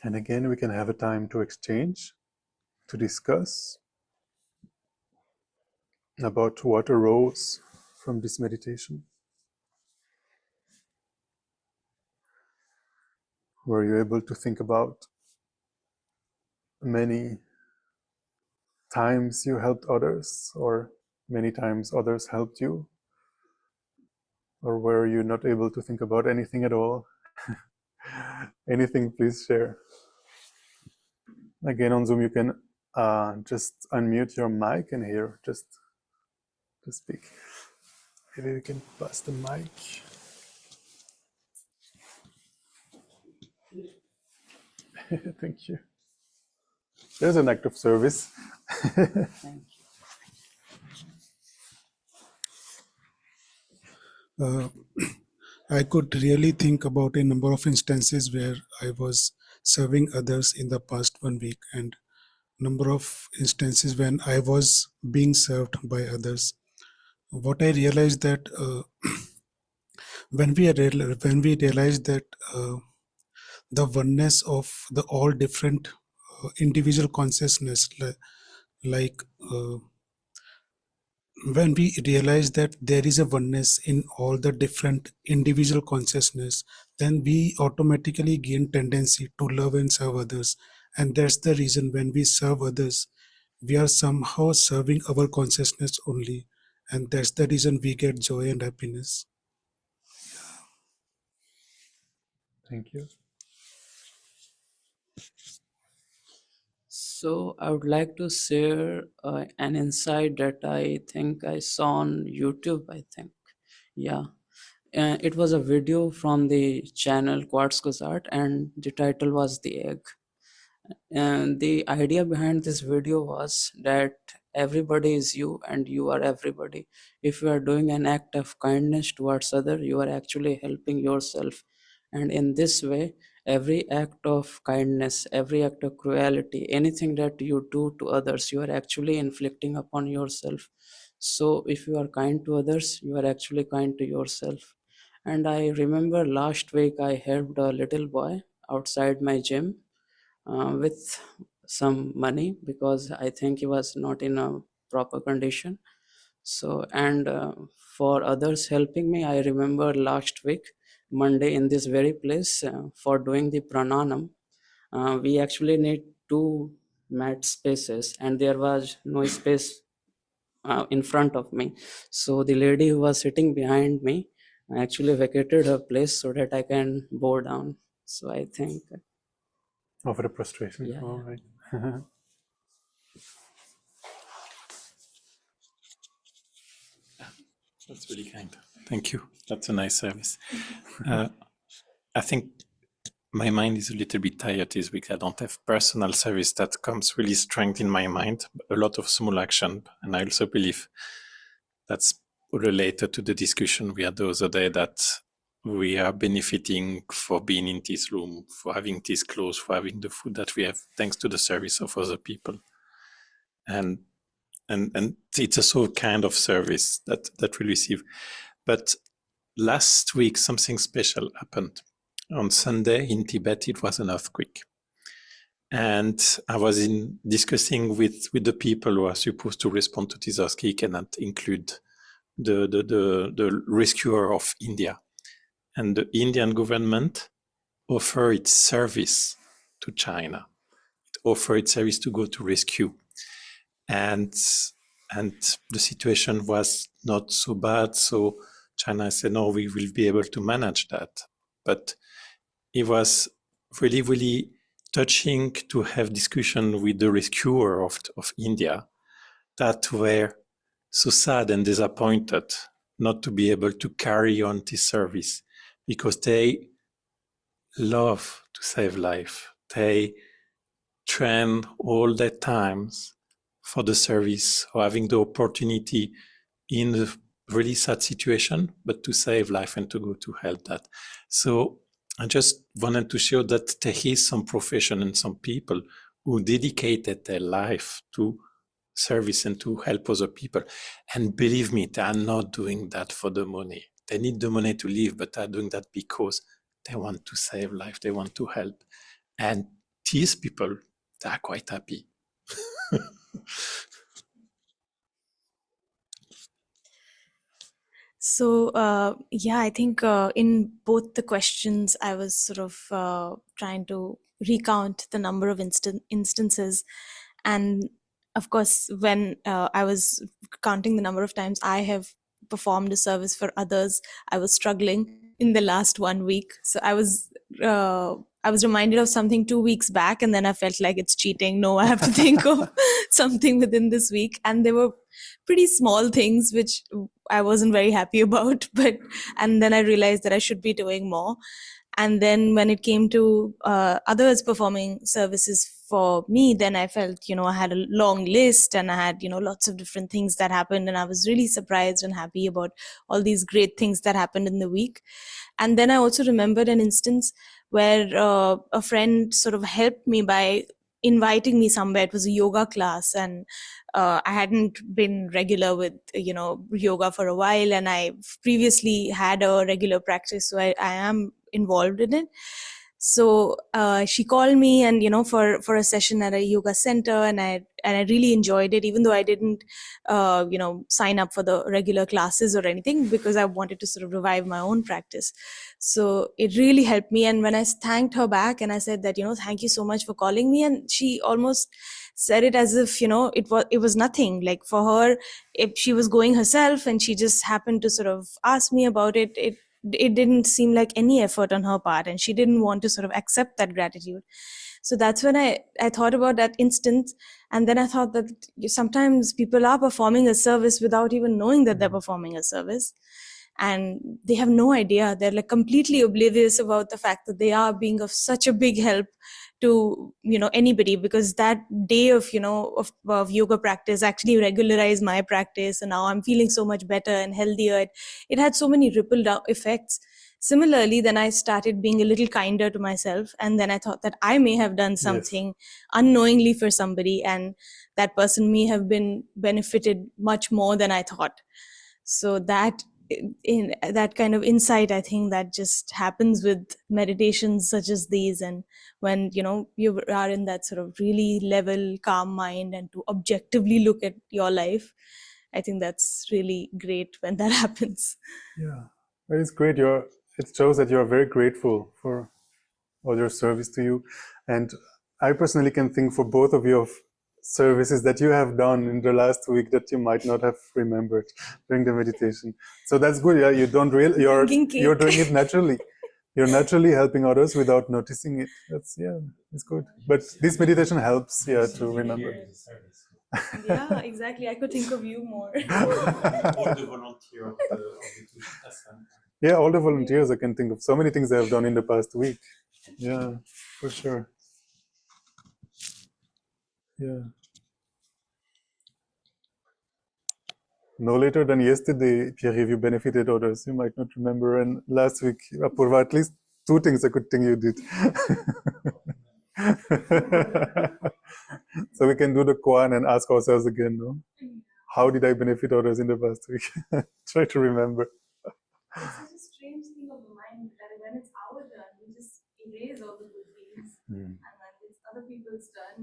And again, we can have a time to exchange, to discuss about what arose from this meditation. Were you able to think about many times you helped others, or many times others helped you? Or were you not able to think about anything at all? Anything, please share. Again, on Zoom, you can just unmute your mic and here, just to speak. Maybe we can pass the mic. Thank you. There's an act of service. Thank you. I could really think about a number of instances where I was serving others in the past 1 week, and number of instances when I was being served by others. What I realized that when we realize that the oneness of the all different individual consciousness, like when we realize that there is a oneness in all the different individual consciousness, then we automatically gain tendency to love and serve others. And that's the reason when we serve others, we are somehow serving our consciousness only. And that's the reason we get joy and happiness. Thank you. So I would like to share an insight that I think I saw on YouTube, I think. Yeah. It was a video from the channel Quartz Art, and the title was The Egg. And the idea behind this video was that everybody is you and you are everybody. If you are doing an act of kindness towards other, you are actually helping yourself. And in this way, every act of kindness, every act of cruelty, anything that you do to others, you are actually inflicting upon yourself. So if you are kind to others, you are actually kind to yourself. And I remember last week I helped a little boy outside my gym with some money, because I think he was not in a proper condition. So, and for others helping me, I remember last week, Monday, in this very place, for doing the prananam, we actually need 2 mat spaces, and there was no space in front of me. So the lady who was sitting behind me actually vacated her place so that I can bow down. So I think, Over the prostration. yeah, All yeah. right. That's really kind. Thank you. That's a nice service. I think my mind is a little bit tired this week. I don't have personal service that comes really strong in my mind. A lot of small action. And I also believe that's related to the discussion we had the other day, that we are benefiting for being in this room, for having these clothes, for having the food that we have, thanks to the service of other people. And it's a sort of kind of service that we receive. But last week, something special happened. On Sunday in Tibet, it was an earthquake. And I was discussing with the people who are supposed to respond to this earthquake, and that include the rescuer of India. And the Indian government offer its service to China. It offer its service to go to rescue. And the situation was not so bad. So China said, no, we will be able to manage that. But it was really, really touching to have discussion with the rescuer of India that were so sad and disappointed not to be able to carry on this service, because they love to save life. They train all their times for the service, or having the opportunity in a really sad situation, but to save life and to go to help that. So I just wanted to show that there is some profession and some people who dedicated their life to service and to help other people. And believe me, they are not doing that for the money. They need the money to live, but they're doing that because they want to save life, they want to help. And these people, they are quite happy. So, yeah, I think in both the questions, I was sort of trying to recount the number of instances. And of course, when I was counting the number of times I have performed a service for others, I was struggling in the last 1 week. So I was reminded of something 2 weeks back, and then I felt like it's cheating. No, I have to think of something within this week. And there were pretty small things which I wasn't very happy about, and then I realized that I should be doing more. And then when it came to others performing services for me, then I felt, I had a long list, and I had, lots of different things that happened, and I was really surprised and happy about all these great things that happened in the week. And then I also remembered an instance where a friend sort of helped me by inviting me somewhere. It was a yoga class, and I hadn't been regular with yoga for a while, and I previously had a regular practice, so I am involved in it. So she called me, and for a session at a yoga center, and I really enjoyed it, even though I didn't sign up for the regular classes or anything, because I wanted to sort of revive my own practice. So it really helped me. And when I thanked her back and I said that, thank you so much for calling me, and she almost said it as if it was nothing. Like, for her, if she was going herself and she just happened to sort of ask me about it, it didn't seem like any effort on her part, and she didn't want to sort of accept that gratitude. So that's when I thought about that instance. And then I thought that sometimes people are performing a service without even knowing that they're performing a service, and they have no idea. They're like completely oblivious about the fact that they are being of such a big help to anybody, because that day of of yoga practice actually regularized my practice, and now I'm feeling so much better and healthier. It had so many ripple down effects. Similarly, then I started being a little kinder to myself, and then I thought that I may have done something unknowingly for somebody, and that person may have been benefited much more than I thought. So that, in that kind of insight, I think that just happens with meditations such as these. And when you are in that sort of really level, calm mind, and to objectively look at your life, I think that's really great when that happens. Yeah, it's great. It shows that you're very grateful for all your service to you. And I personally can think for both of you of services that you have done in the last week that you might not have remembered during the meditation. So that's good. Yeah, you don't really, you're doing it naturally. You're naturally helping others without noticing it. It's good. But this meditation helps, to remember. Yeah, exactly. I could think of you more. All the volunteers of the Tushita Center. Yeah, all the volunteers, I can think of so many things I have done in the past week. Yeah, for sure. Yeah. No later than yesterday, Pierre, you benefited others. You might not remember. And last week, Apurva, at least 2 things I could think you did. So we can do the koan and ask ourselves again, no? How did I benefit others in the past week? Try to remember.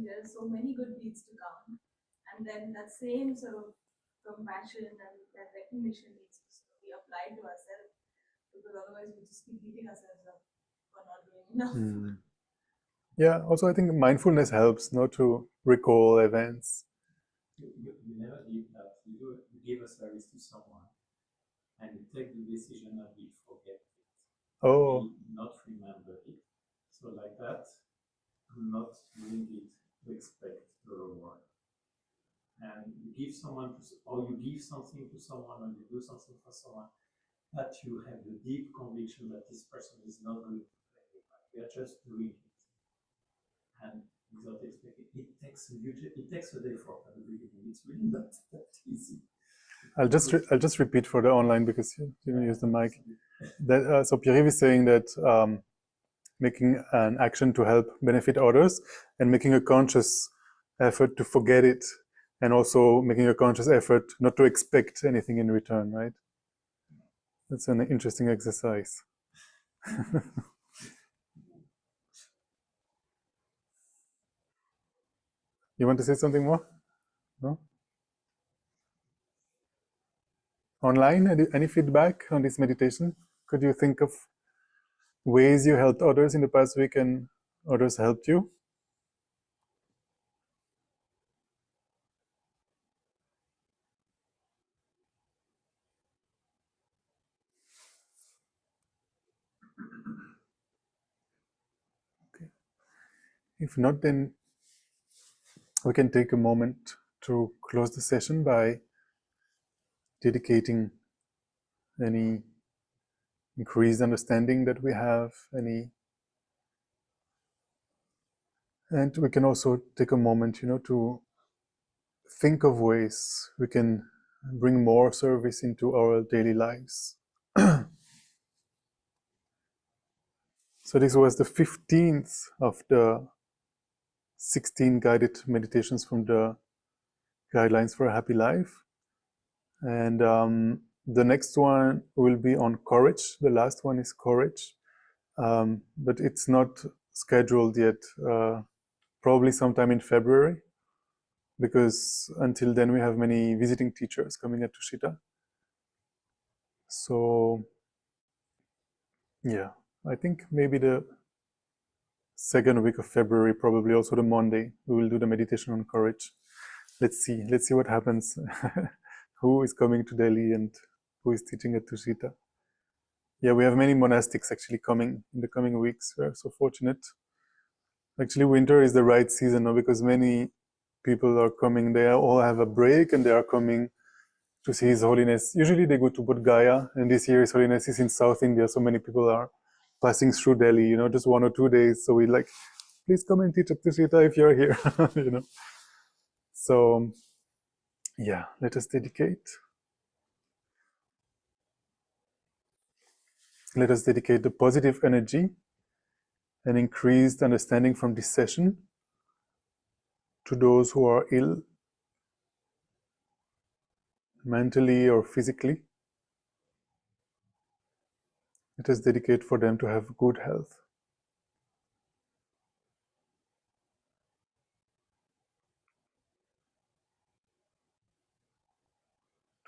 and there are so many good deeds to come, and then that same sort of compassion and that recognition needs to be applied to ourselves, because otherwise we just keep beating ourselves up for not doing enough. Yeah, also I think mindfulness helps not to recall events. You never give that. You give a service to someone and you take the decision that we forget it. Oh, We not remember it. So like that, I'm not doing it to expect the reward. And you give someone, or you give something to someone, or you do something for someone, that you have the deep conviction that this person is not going to play it back. We are just doing it. And without expecting, it takes an effort at the beginning. It's really not that easy. I'll just repeat for the online because you didn't use the mic. That so Pierre is saying that making an action to help benefit others and making a conscious effort to forget it, and also making a conscious effort not to expect anything in return, right? That's an interesting exercise. You want to say something more? No? Online, any feedback on this meditation? Could you think of ways you helped others in the past week and others helped you? Okay. If not, then we can take a moment to close the session by dedicating any increased understanding that we have, and we can also take a moment, to think of ways we can bring more service into our daily lives. So this was the 15th of the 16 guided meditations from the Guidelines for a Happy Life. And the next one will be on courage. The last one is courage. But it's not scheduled yet, probably sometime in February, because until then we have many visiting teachers coming at Tushita. So yeah, I think maybe the second week of February, probably also the Monday, we will do the meditation on courage. Let's see what happens. Who is coming to Delhi and who is teaching at Tushita. Yeah, we have many monastics actually coming in the coming weeks. We are so fortunate. Actually, winter is the right season now, because many people are coming. They all have a break and they are coming to see His Holiness. Usually they go to Bodh Gaya, and this year His Holiness is in South India, so many people are passing through Delhi, just 1 or 2 days. So we like, please come and teach at Tushita if you're here, So yeah, let us dedicate. Let us dedicate the positive energy and increased understanding from this session to those who are ill, mentally or physically. Let us dedicate for them to have good health.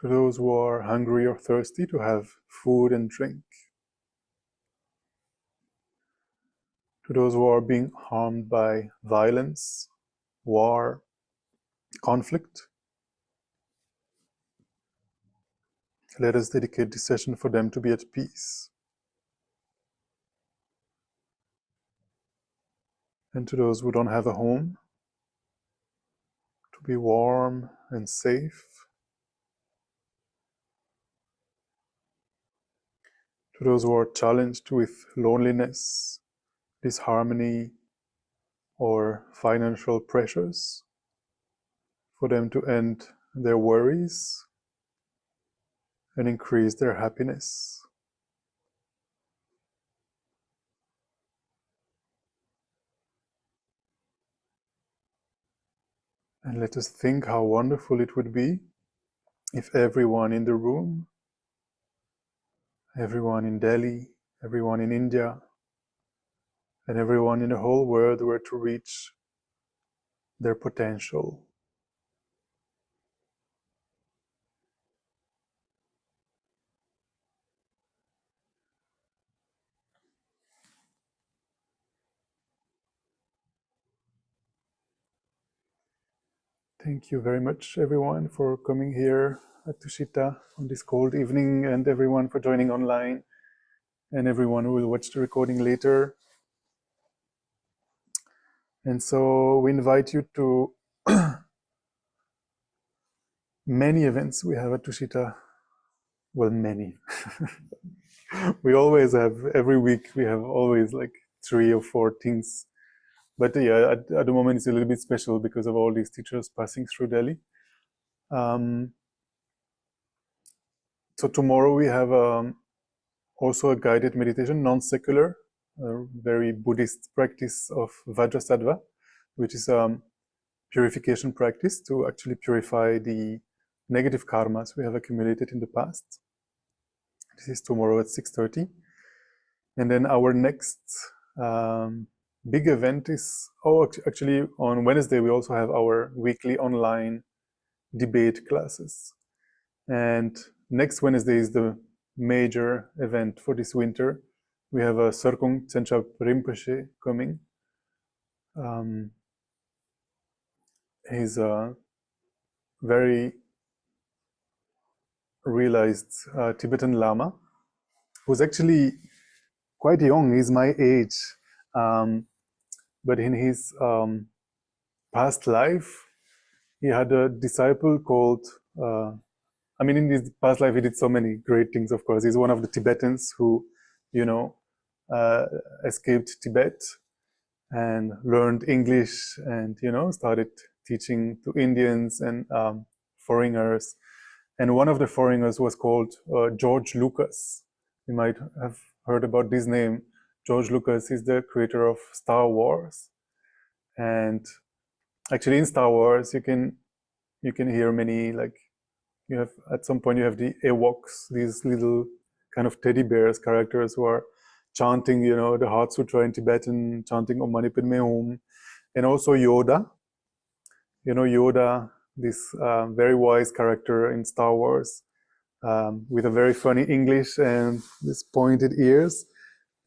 To those who are hungry or thirsty, to have food and drink. To those who are being harmed by violence, war, conflict, let us dedicate this session for them to be at peace. And to those who don't have a home, to be warm and safe. To those who are challenged with loneliness, disharmony, or financial pressures, for them to end their worries and increase their happiness. And let us think how wonderful it would be if everyone in the room, everyone in Delhi, everyone in India, and everyone in the whole world were to reach their potential. Thank you very much, everyone, for coming here at Tushita on this cold evening, and everyone for joining online, and everyone who will watch the recording later. And so we invite you to many events we have at Tushita. Well, many. We always have, every week, we have always like 3 or 4 things. But yeah, at the moment it's a little bit special because of all these teachers passing through Delhi. So tomorrow we have also a guided meditation, non-secular, very Buddhist practice of Vajrasattva, which is purification practice to actually purify the negative karmas we have accumulated in the past. This is tomorrow at 6:30. And then our next big event is, actually on Wednesday we also have our weekly online debate classes. And next Wednesday is the major event for this winter. We have a Songtsen Gampo Rinpoche coming. He's a very realized Tibetan Lama who's actually quite young. He's my age, but in his past life, he had a disciple called. In his past life, he did so many great things. Of course, he's one of the Tibetans who, escaped Tibet and learned English, and started teaching to Indians and foreigners. And one of the foreigners was called George Lucas. You might have heard about this name. George Lucas is the creator of Star Wars. And actually in Star Wars, you can hear many, like, you have, at some point you have the Ewoks, these little kind of teddy bears characters who are chanting, the Heart Sutra in Tibetan, chanting Om Mani Padme Hum. And also Yoda. Yoda, this very wise character in Star Wars, with a very funny English and these pointed ears.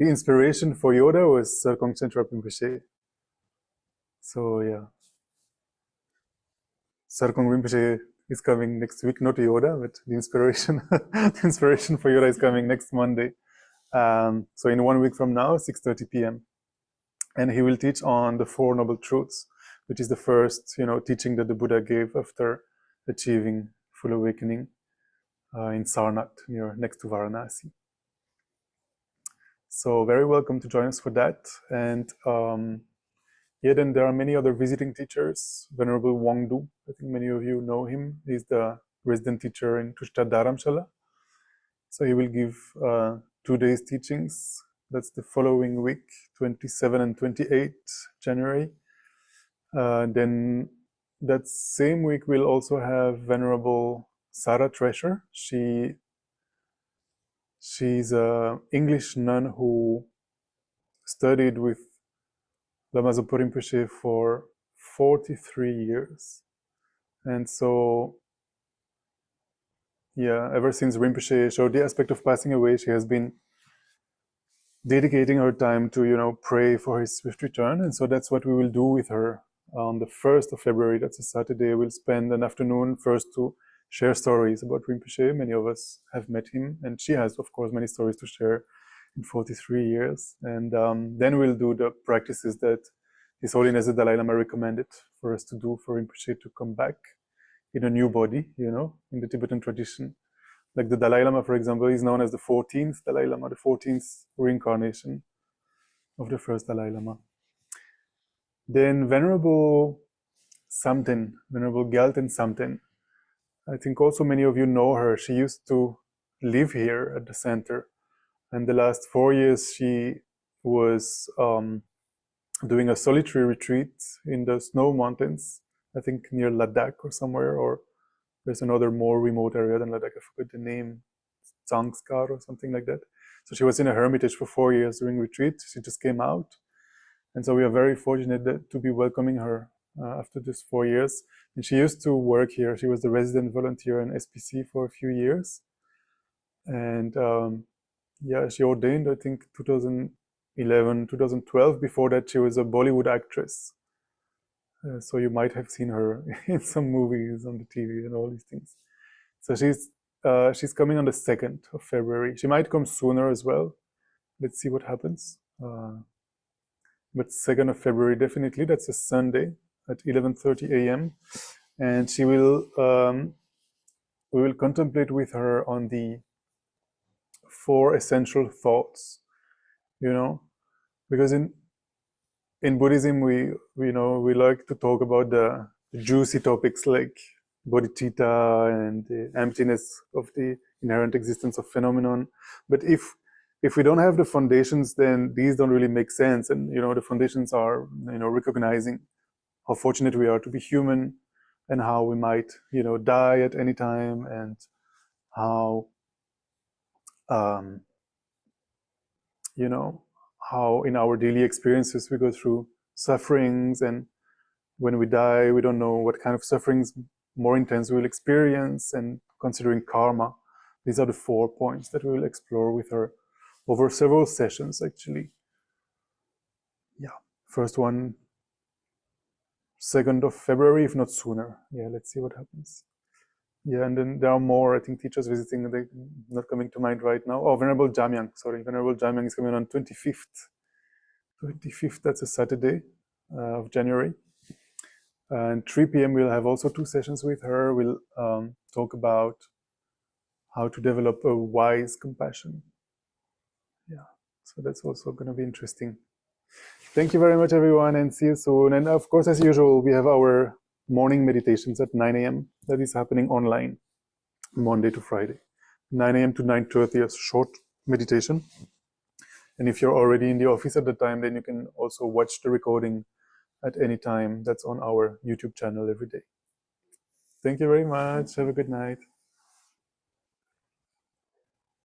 The inspiration for Yoda was Kongchen Rinpoche. So yeah, Sarkong Rinpoche is coming next week, not Yoda, but the inspiration, the inspiration for Yoda is coming next Monday. So in 1 week from now, 6:30 p.m. And he will teach on the Four Noble Truths, which is the first, teaching that the Buddha gave after achieving full awakening in Sarnath, next to Varanasi. So very welcome to join us for that. And then there are many other visiting teachers. Venerable Wangdu, I think many of you know him. He's the resident teacher in Tushita Dharamshala. So he will give 2 days teachings. That's the following week, 27 and 28 January. Then that same week we'll also have Venerable Sarah Treasure. She's an English nun who studied with Lama Zopa Rinpoche for 43 years. And so, ever since Rinpoche showed the aspect of passing away, she has been dedicating her time to, pray for his swift return. And so that's what we will do with her on the 1st of February. That's a Saturday. We'll spend an afternoon first to share stories about Rinpoche. Many of us have met him, and she has, of course, many stories to share in 43 years. And then we'll do the practices that His Holiness the Dalai Lama recommended for us to do for Rinpoche to come back in a new body, in the Tibetan tradition. Like the Dalai Lama, for example, is known as the 14th Dalai Lama, the 14th reincarnation of the first Dalai Lama. Then Venerable Samten, Venerable Gyalten Samten. I think also many of you know her. She used to live here at the center. And the last 4 years she was doing a solitary retreat in the snow mountains, I think near Ladakh or somewhere, or there's another more remote area than Ladakh, I forgot the name, Zangskar or something like that. So she was in a hermitage for 4 years during retreat. She just came out. And so we are very fortunate to be welcoming her after just 4 years. And she used to work here. She was the resident volunteer in SPC for a few years. And yeah, she ordained, I think, 2011, 2012. Before that, she was a Bollywood actress. So you might have seen her in some movies on the TV and all these things. So she's coming on the 2nd of February. She might come sooner as well. Let's see what happens. But 2nd of February, definitely. That's a Sunday at 11:30 a.m. And she will, we will contemplate with her on the 4 essential thoughts, you know, because in Buddhism, we like to talk about the juicy topics like bodhicitta and the emptiness of the inherent existence of phenomenon. But if we don't have the foundations, then these don't really make sense. And the foundations are recognizing how fortunate we are to be human, and how we might die at any time, and how how in our daily experiences we go through sufferings, and when we die, we don't know what kind of sufferings more intense we will experience, and considering karma. These are the 4 points that we will explore with her over several sessions, actually. Yeah, first one, 2nd of February, if not sooner. Yeah, let's see what happens. Yeah, and then there are more, I think, teachers visiting. They're not coming to mind right now. Oh, Venerable Jamyang, sorry. Venerable Jamyang is coming on 25th. 25th, that's a Saturday of January. And 3 p.m. we'll have also 2 sessions with her. We'll talk about how to develop a wise compassion. Yeah, so that's also going to be interesting. Thank you very much, everyone, and see you soon. And of course, as usual, we have our morning meditations at 9 a.m. That is happening online, Monday to Friday. 9 a.m. to 9:30, a short meditation. And if you're already in the office at the time, then you can also watch the recording at any time. That's on our YouTube channel every day. Thank you very much. Have a good night.